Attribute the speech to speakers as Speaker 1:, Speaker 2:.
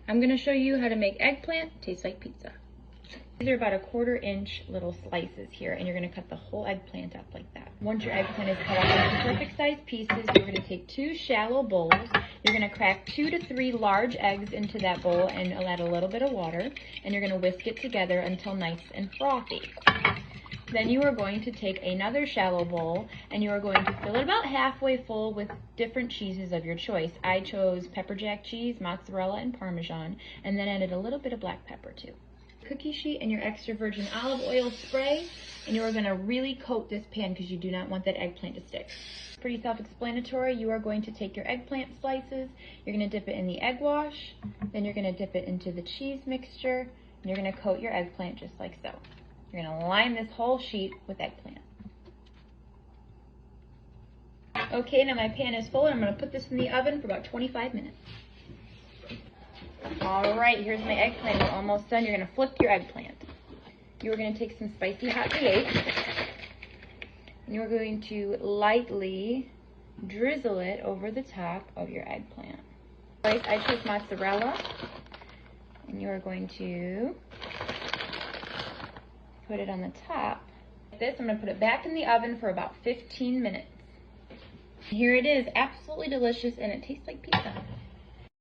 Speaker 1: I'm gonna show you how to make eggplant taste like pizza. These are about a 1/4 inch little slices here, and you're gonna cut the whole eggplant up like that. Once your eggplant is cut up into perfect sized pieces, you're gonna take 2 shallow bowls. You're gonna crack 2 to 3 large eggs into that bowl and add a little bit of water, and you're gonna whisk it together until nice and frothy. Then you are going to take another shallow bowl and you are going to fill it about halfway full with different cheeses of your choice. I chose pepper jack cheese, mozzarella, and Parmesan, and then added a little bit of black pepper too. Cookie sheet and your extra virgin olive oil spray, and you are going to really coat this pan because you do not want that eggplant to stick. Pretty self-explanatory. You are going to take your eggplant slices, you're going to dip it in the egg wash, then you're going to dip it into the cheese mixture, and you're going to coat your eggplant just like so. You're going to line this whole sheet with eggplant. Okay, now my pan is full and I'm going to put this in the oven for about 25 minutes. Alright, here's my eggplant. It's almost done. You're going to flip your eggplant. You're going to take some spicy hot V8 and you're going to lightly drizzle it over the top of your eggplant. Alright, I chose mozzarella and you're going to put it on the top. Like this, I'm going to put it back in the oven for about 15 minutes. Here it is, absolutely delicious, and it tastes like pizza.